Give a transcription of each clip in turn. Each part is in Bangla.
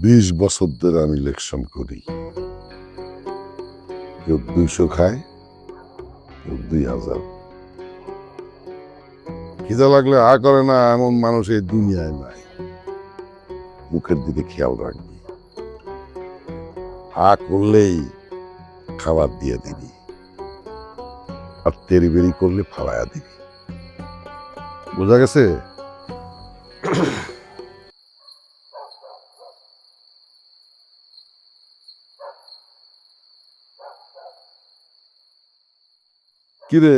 20 বছর ধরে আমি ইলেকশন করি। কেউ 200 খায়, কেউ 2000। খিদা লাগলে করে না এমন মানুষ এই দুনিয়ায় নাই। মুখের দিকে খেয়াল রাখবি, করলেই খাবার দিয়ে দিবি, আর তেরি বেরি করলে ফালায়া দিবি। বোঝা গেছে? কিরে,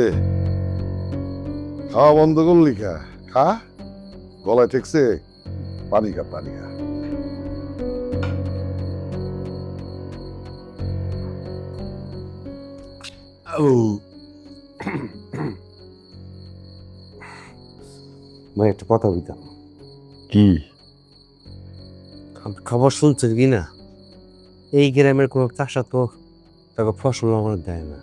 খাওয়া বন্ধ করলি খা? খা, গলায় ঠেকছে, পানি খা, পানি খা। ভাই একটা কথা বলতাম। কি? খবর শুনছেন কি না, এই গ্রামের কোনো চাষা তো তাকে ফসল আমার দেয় না।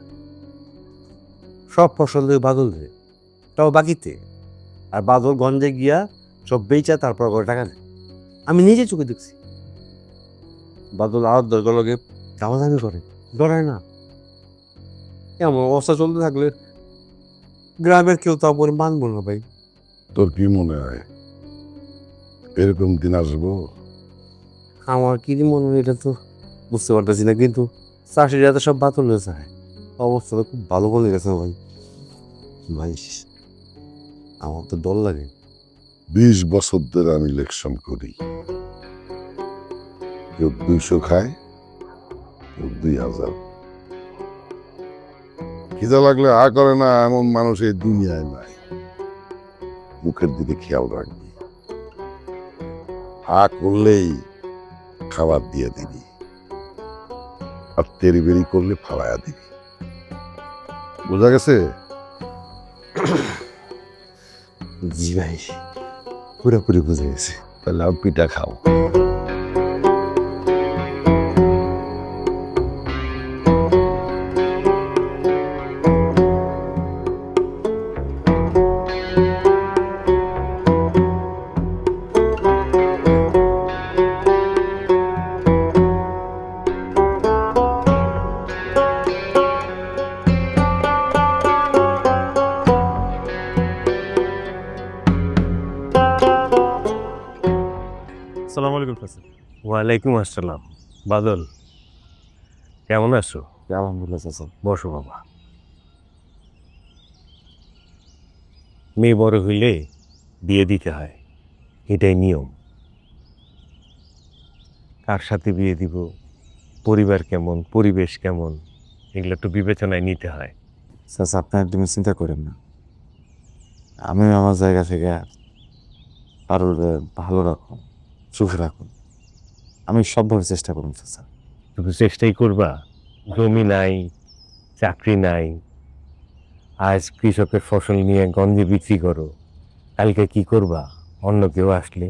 সব ফসল দিয়ে বাদল দেয়, তাও বাকিতে। আর বাদল গঞ্জে গিয়া সব বেচা তারপর করে টাকা দেয়। আমি নিজে চোখে দেখছি। বাদল আর দলকে দামাদামি করে, ডরায় না। এমন অবস্থা চলতে থাকলে গ্রামের কেউ তা বলে মানবো না ভাই। তোর কি মনে হয় এরকম দিন আসবো? আমার কি মনে হয় এটা তো বুঝতে পারতেছি না, কিন্তু চাষিরা তো সব বাতল হয়ে যায়। অবস্থা তো খুব ভালো বলে গেছে ভাই। ভাই আমার তো ডর লাগে। 20 বছর ধরে আমি ইলেকশন করি। কেউ 200 খায়, কেউ 2000। খিদা লাগলে করে না এমন মানুষ এই দুনিয়ায় নাই। মুখের দিকে খেয়াল রাখবি, করলেই খাবার দিয়ে দিবি, আর তেরি বেরি করলে ফালায়া দিবি। বোঝা গেছে? জি ভাই, পুরোপুরি বুঝে গেছে। তাহলে আর পিঠা খাও। আসসালামু আলাইকুম স্যার। ওয়ালাইকুম আসসালাম। বাদল, কেমন আছো? আলহামদুলিল্লাহ চাচা। বসো বাবা। মেয়ে বড় হইলে বিয়ে দিতে হয়, এটাই নিয়ম। কার সাথে বিয়ে দিব, পরিবার কেমন, পরিবেশ কেমন, এগুলো একটু বিবেচনায় নিতে হয়। চাচা আপনি একদমই চিন্তা করেন না। আমি আমার জায়গা থেকে কারোর ভালো রাখুন, সুখে রাখুন, আমি সবভাবে চেষ্টা করুন চাচা। শুধু চেষ্টাই করবা? জমি নাই, চাকরি নাই, আজ কৃষকের ফসল নিয়ে গঞ্জে বিক্রি করো, কালকে কি করবা অন্য কেউ আসলে?